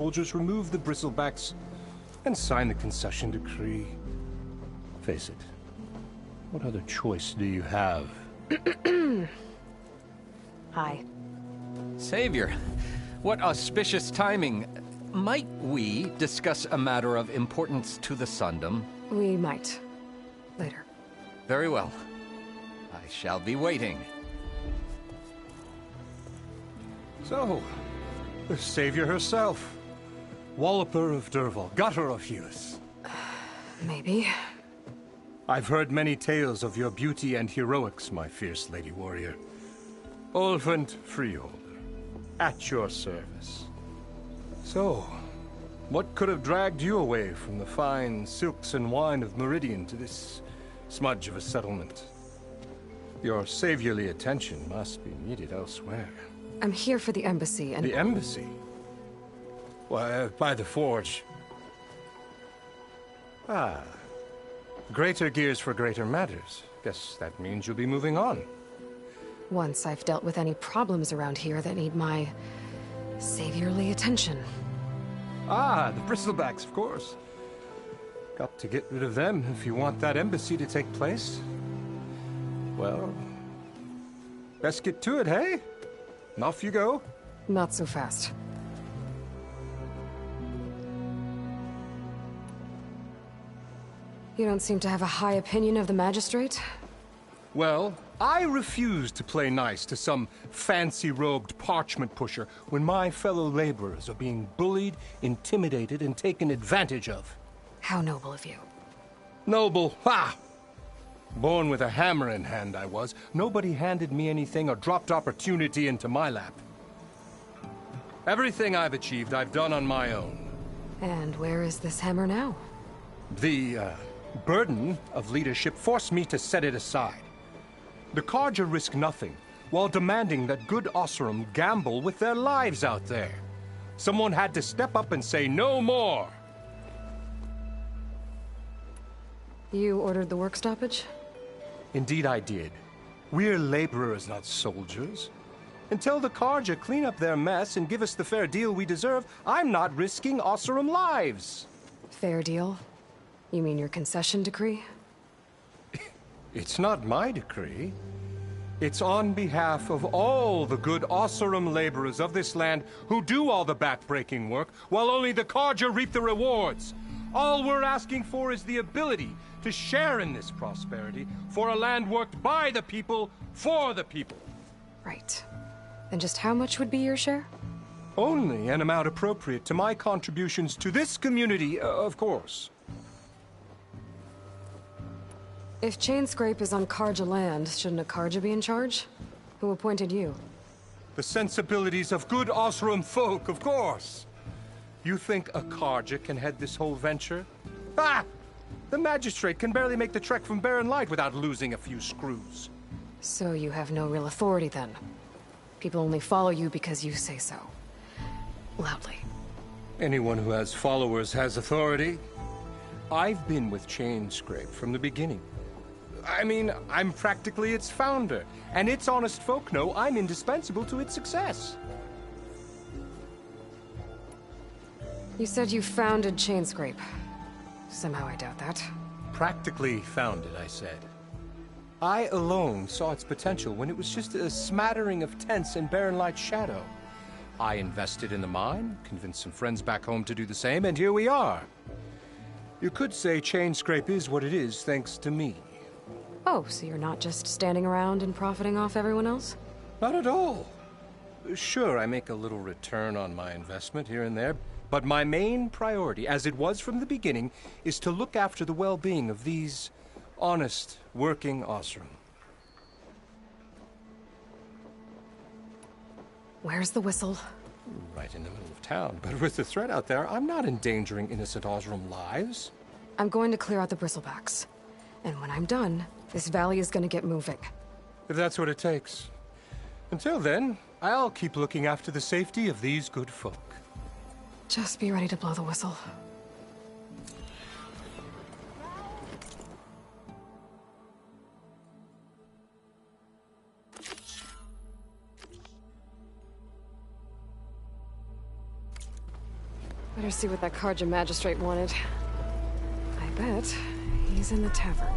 soldiers remove the bristlebacks and sign the concession decree. Face it, what other choice do you have? Hi. Savior, what auspicious timing. Might we discuss a matter of importance to the Sundom? We might. Later. Very well. I shall be waiting. So, the Savior herself. Walloper of Derval, Gutter of Hewis. Maybe. I've heard many tales of your beauty and heroics, my fierce lady warrior. Olfant Freeholder, at your service. So, what could have dragged you away from the fine silks and wine of Meridian to this smudge of a settlement? Your saviorly attention must be needed elsewhere. I'm here for the embassy and— The embassy? Why, by the forge. Ah. Greater gears for greater matters. Guess that means you'll be moving on. once I've dealt with any problems around here that need my saviorly attention. Ah, the bristlebacks, of course. Got to get rid of them if you want that embassy to take place. Well, best get to it, hey? And off you go. Not so fast. You don't seem to have a high opinion of the magistrate? Well, I refuse to play nice to some fancy-robed parchment pusher when my fellow laborers are being bullied, intimidated, and taken advantage of. How noble of you. Noble, ha! Born with a hammer in hand, I was. Nobody handed me anything or dropped opportunity into my lap. Everything I've achieved, I've done on my own. And where is this hammer now? The, burden of leadership forced me to set it aside. The Carja risk nothing, while demanding that good Osseram gamble with their lives out there. Someone had to step up and say no more. You ordered the work stoppage? Indeed I did. We're laborers, not soldiers. Until the Carja clean up their mess and give us the fair deal we deserve, I'm not risking Osseram lives. Fair deal? You mean your concession decree? It's not my decree. It's on behalf of all the good Osseram laborers of this land who do all the back-breaking work, while only the Carja reap the rewards. All we're asking for is the ability to share in this prosperity for a land worked by the people, for the people. Right. And just how much would be your share? Only an amount appropriate to my contributions to this community, of course. If Chainscrape is on Carja land, shouldn't a Carja be in charge? Who appointed you? The sensibilities of good Osseram folk, of course. You think a Carja can head this whole venture? Ah! The magistrate can barely make the trek from Barren Light without losing a few screws. So you have no real authority then? People only follow you because you say so. Loudly. Anyone who has followers has authority. I've been with Chainscrape from the beginning. I mean, I'm practically its founder, and its honest folk know I'm indispensable to its success. You said you founded Chainscrape. Somehow I doubt that. Practically founded, I said. I alone saw its potential when it was just a smattering of tents and Barren Light shadow. I invested in the mine, convinced some friends back home to do the same, and here we are. You could say Chainscrape is what it is thanks to me. Oh, so you're not just standing around and profiting off everyone else? Not at all. Sure, I make a little return on my investment here and there, but my main priority, as it was from the beginning, is to look after the well-being of these honest, working Osseram. Where's the whistle? Right in the middle of town, but with the threat out there, I'm not endangering innocent Osseram lives. I'm going to clear out the bristlebacks. And when I'm done, this valley is going to get moving. If that's what it takes. Until then, I'll keep looking after the safety of these good folk. Just be ready to blow the whistle. Better see what that Karja magistrate wanted. I bet he's in the tavern.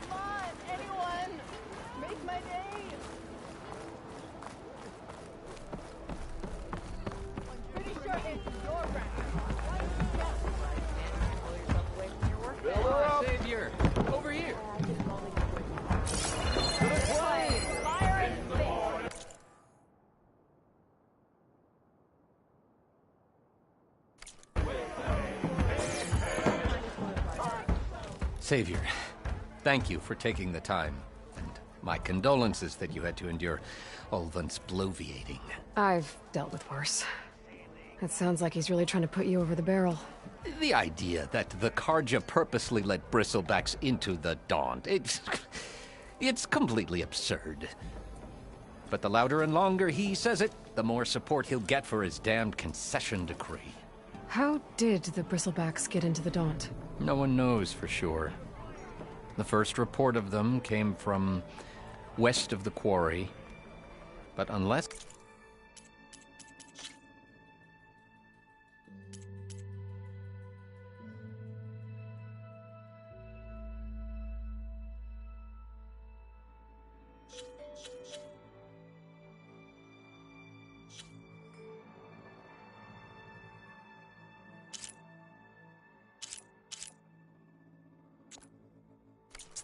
Come on, anyone! Make my day! I'm pretty sure it's your breakfast. Savior, over here. Savior, thank you for taking the time, and my condolences that you had to endure Ulvund's bloviating. I've dealt with worse. It sounds like he's really trying to put you over the barrel. The idea that the Karja purposely let bristlebacks into the Daunt, it's completely absurd. But the louder and longer he says it, the more support he'll get for his damned concession decree. How did the Bristlebacks get into the Daunt? No one knows for sure. The first report of them came from west of the quarry, but unless...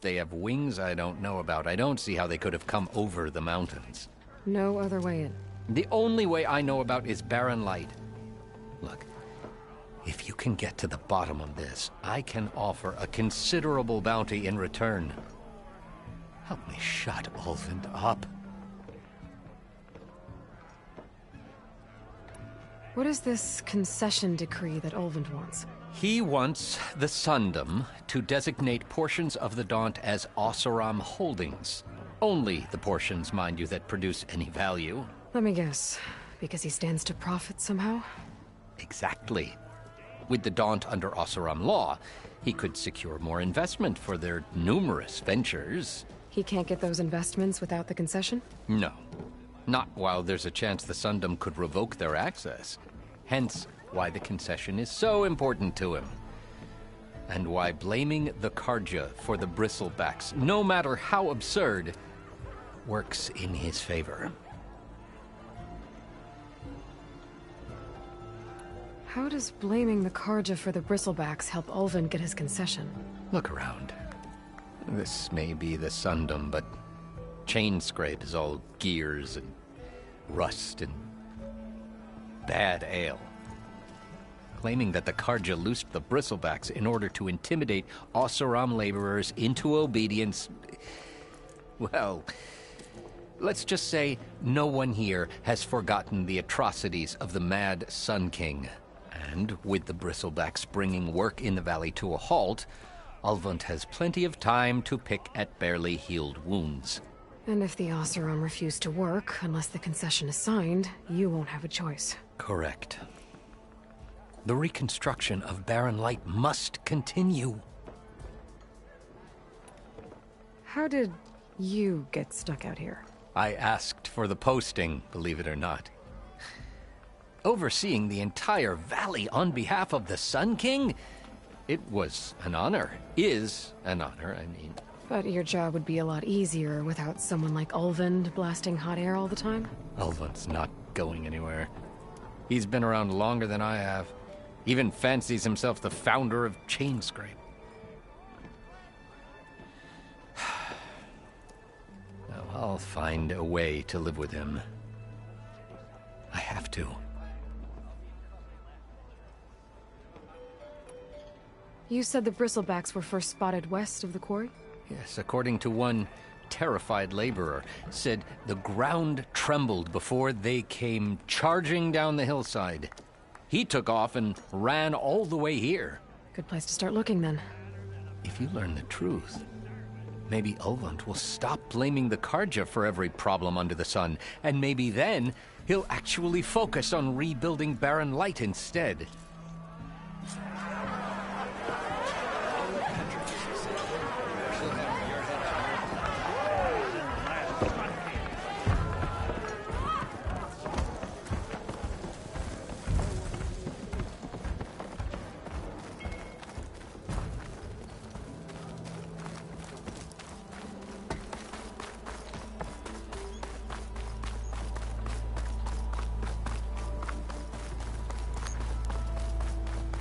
they have wings I don't know about. I don't see how they could have come over the mountains. No other way in. The only way I know about is barren light. Look, if you can get to the bottom of this, I can offer a considerable bounty in return. Help me shut Ulvund up. What is this concession decree that Ulvund wants? He wants the Sundom to designate portions of the Daunt as Oseram holdings. Only the portions, mind you, that produce any value. Let me guess. Because he stands to profit somehow? Exactly. With the Daunt under Oseram law, he could secure more investment for their numerous ventures. He can't get those investments without the concession? No. Not while there's a chance the Sundom could revoke their access. Hence, why the concession is so important to him. And why blaming the Karja for the Bristlebacks, no matter how absurd, works in his favor. How does blaming the Karja for the Bristlebacks help Ulvund get his concession? Look around. This may be the Sundom, but Chainscrape is all gears and rust and bad ale. Claiming that the Karja loosed the Bristlebacks in order to intimidate Oseram laborers into obedience. Well, let's just say no one here has forgotten the atrocities of the Mad Sun King. And with the Bristlebacks bringing work in the valley to a halt, Ulvund has plenty of time to pick at barely healed wounds. And if the Oseram refuse to work, unless the concession is signed, you won't have a choice. Correct. The reconstruction of Barren Light must continue. How did you get stuck out here? I asked for the posting, believe it or not. Overseeing the entire valley on behalf of the Sun King? It was an honor. Is an honor, I mean. But your job would be a lot easier without someone like Ulvund blasting hot air all the time? Ulvund's not going anywhere. He's been around longer than I have. Even fancies himself the founder of Chainscrape. Now, I'll find a way to live with him. I have to. You said the Bristlebacks were first spotted west of the quarry? Yes, according to one terrified laborer, said the ground trembled before they came charging down the hillside. He took off and ran all the way here. Good place to start looking, then. If you learn the truth, maybe Ulvund will stop blaming the Karja for every problem under the sun, and maybe then he'll actually focus on rebuilding Barren Light instead.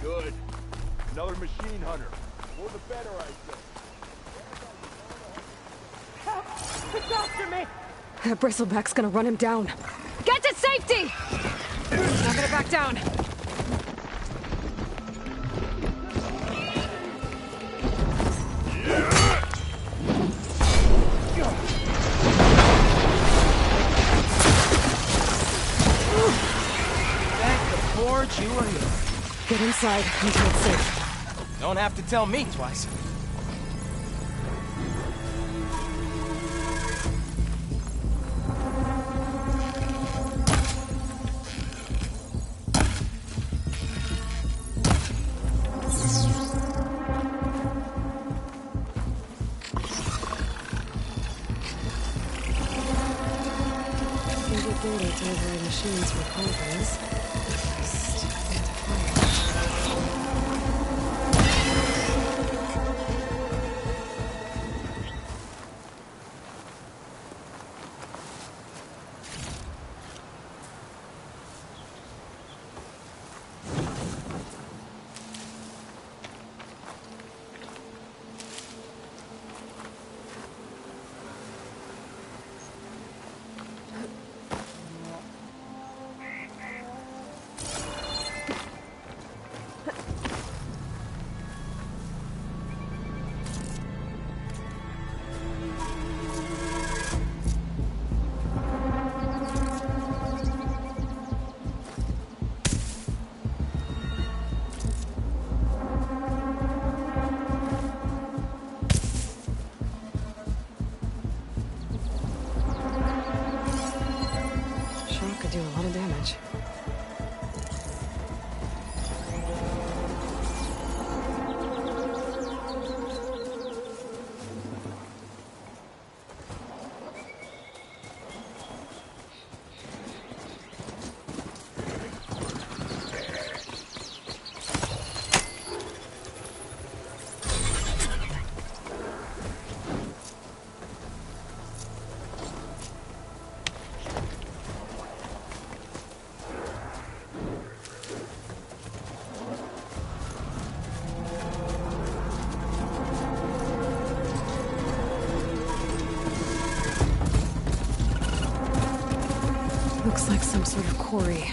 Good. Another machine hunter. More the better, I say. It's after me! That bristleback's gonna run him down. Get to safety! Not gonna back down. You are here. Get inside until it's safe. Don't have to tell me twice. Temporary machines for companies. Do a lot of damage. Looks like some sort of quarry.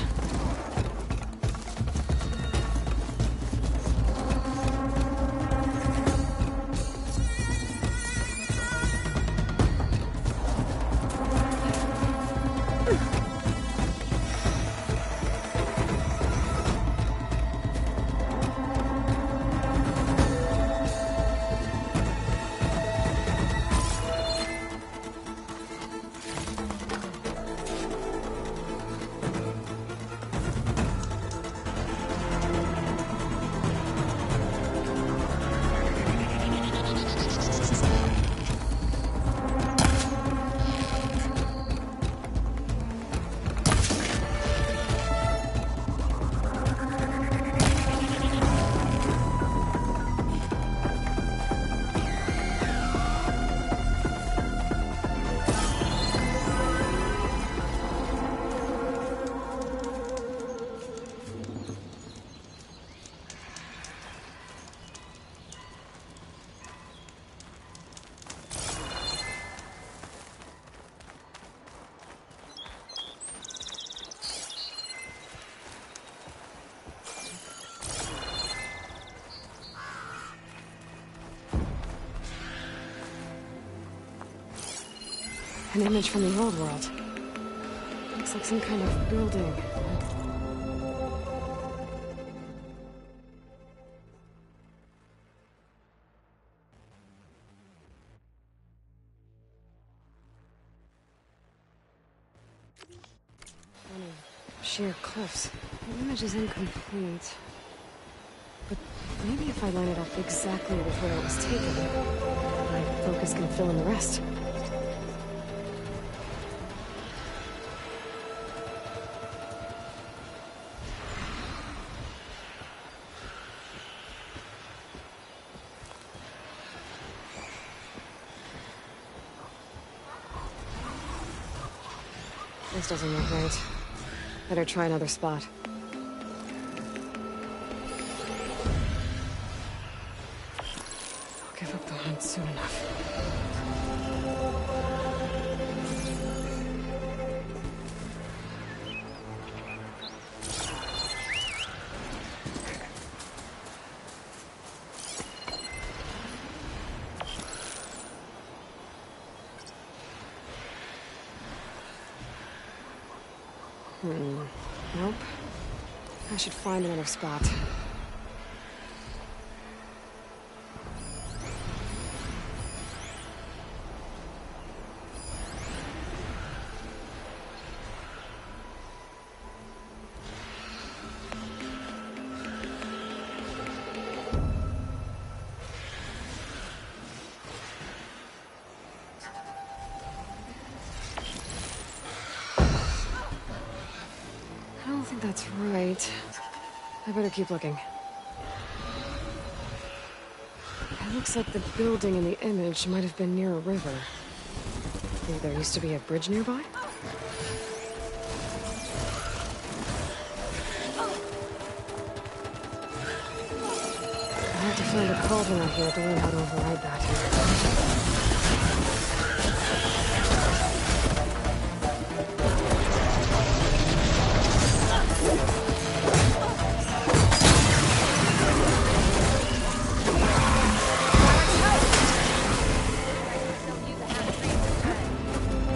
An image from the old world. Looks like some kind of building. Funny. Sheer cliffs. The image is incomplete. But maybe if I line it up exactly with where it was taken, my focus can fill in the rest. This doesn't look right. Better try another spot. soon enough. Nope. I should find another spot. I don't think that's right. I better keep looking. It looks like the building in the image might have been near a river. Maybe there used to be a bridge nearby? I have to find a cauldron out here to learn how to override that.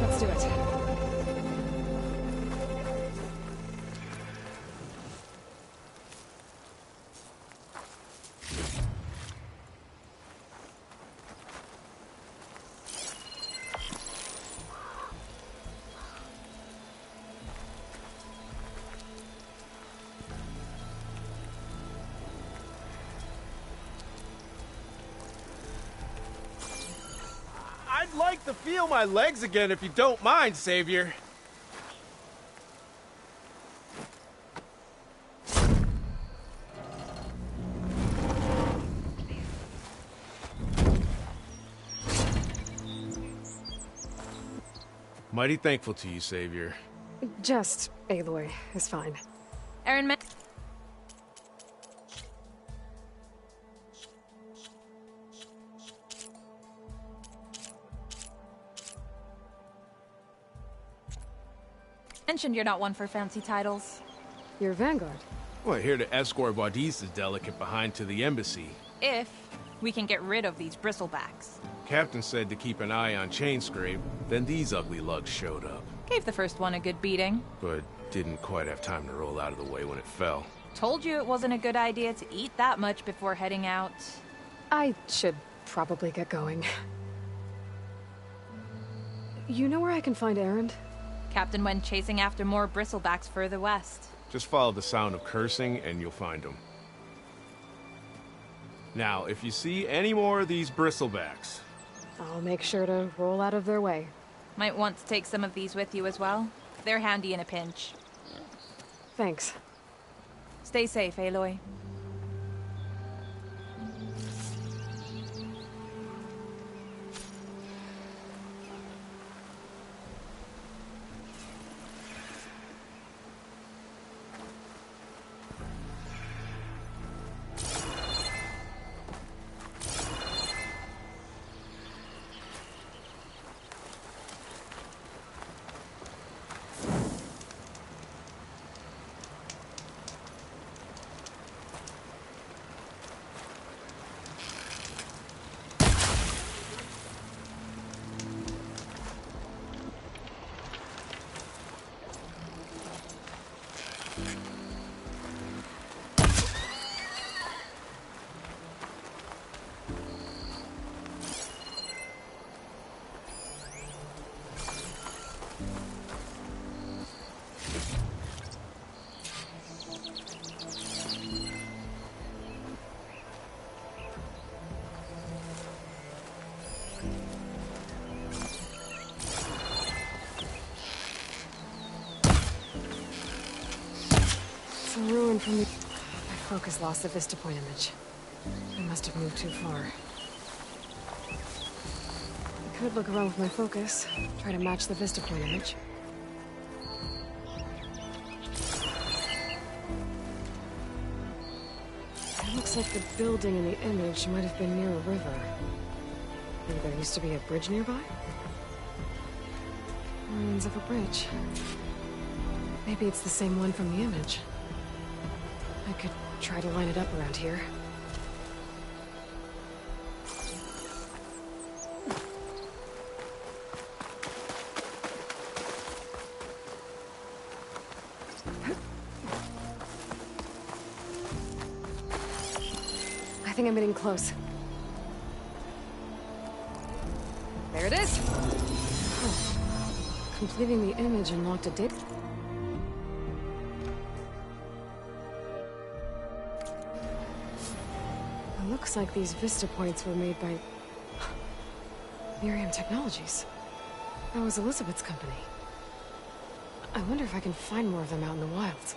Let's do it. I'd like to feel my legs again if you don't mind, Savior. Mighty thankful to you, Savior. Just Aloy is fine. Aaron, mentioned you're not one for fancy titles. You're Vanguard. Well, here to escort Wadis's delicate behind to the embassy. If we can get rid of these bristlebacks. Captain said to keep an eye on Chainscrape, then these ugly lugs showed up. Gave the first one a good beating. But didn't quite have time to roll out of the way when it fell. Told you it wasn't a good idea to eat that much before heading out. I should probably get going. You know where I can find Erend? Captain went chasing after more bristlebacks further west. Just follow the sound of cursing and you'll find them. Now, if you see any more of these bristlebacks... I'll make sure to roll out of their way. Might want to take some of these with you as well. They're handy in a pinch. Thanks. Stay safe, Aloy. Ruin from the... My focus lost the Vista Point image. I must have moved too far. I could look around with my focus, try to match the Vista Point image. It looks like the building in the image might have been near a river. Maybe there used to be a bridge nearby? Ruins of a bridge. Maybe it's the same one from the image. I could try to line it up around here. I think I'm getting close. There it is! Oh. Completing the image unlocked a dip. It looks like these vista points were made by Miriam Technologies. That was Elizabeth's company. I wonder if I can find more of them out in the wild.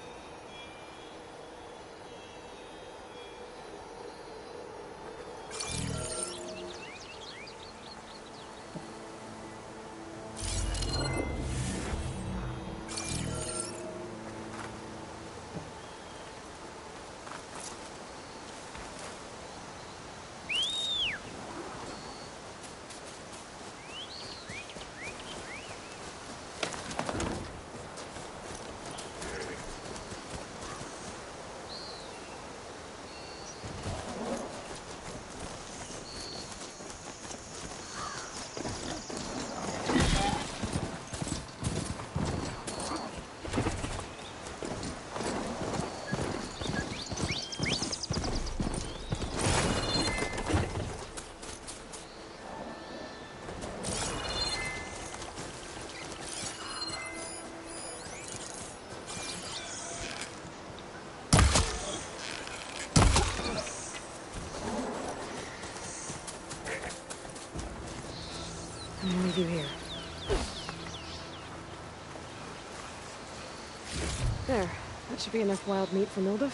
I'm gonna leave you here. There. That should be enough wild meat for Milduf.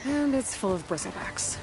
And it's full of bristlebacks.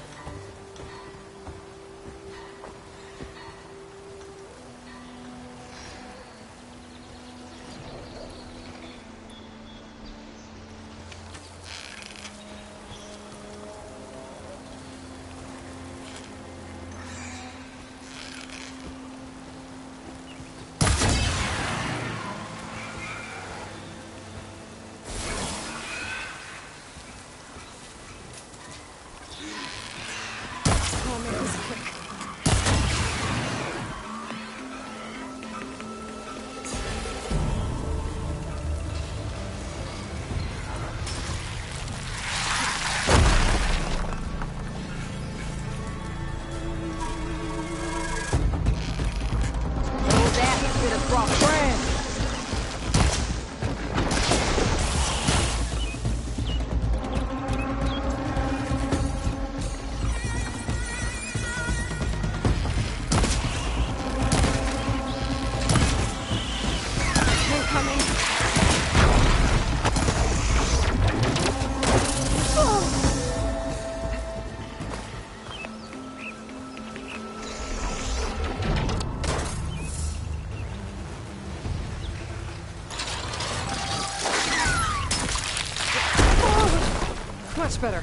Much better.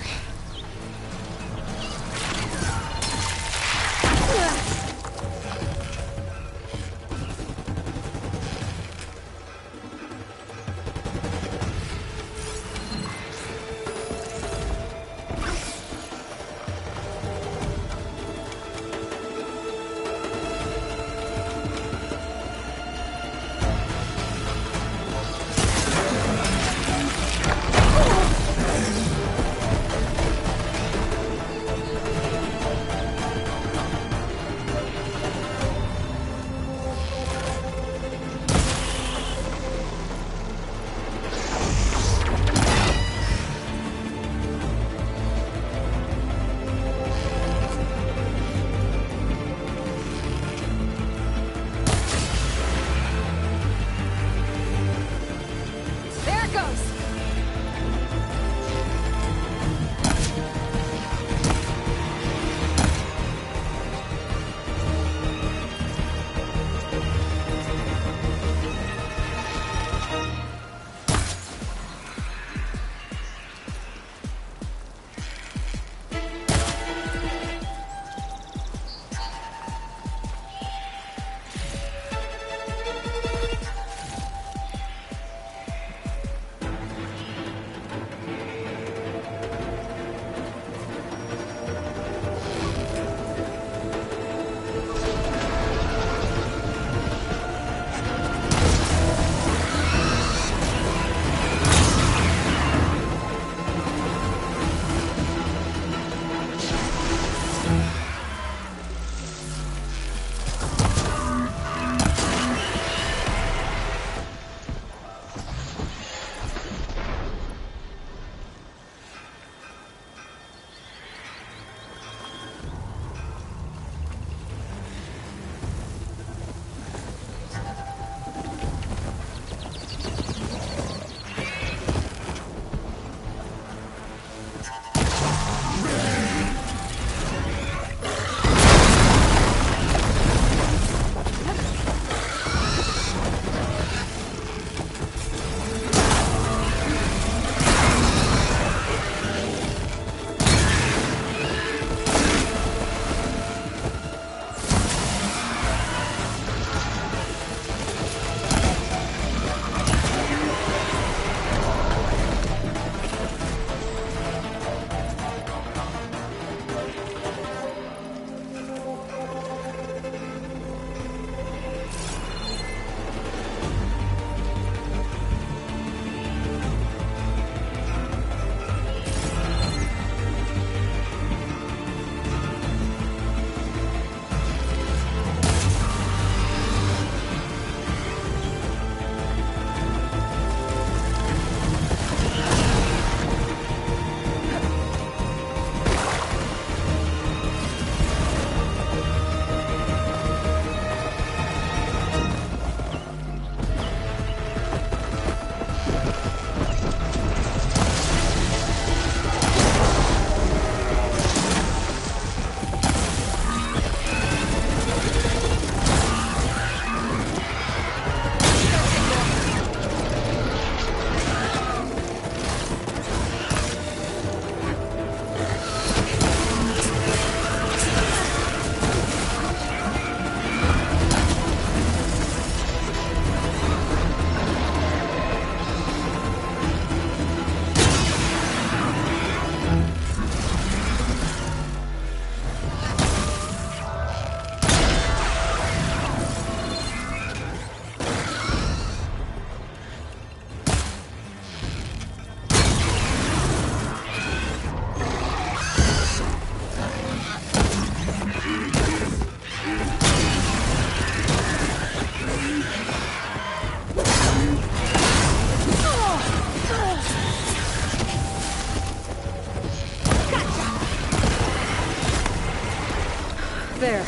There.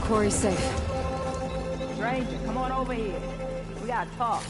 Quarry's safe. Stranger, come on over here. We gotta talk.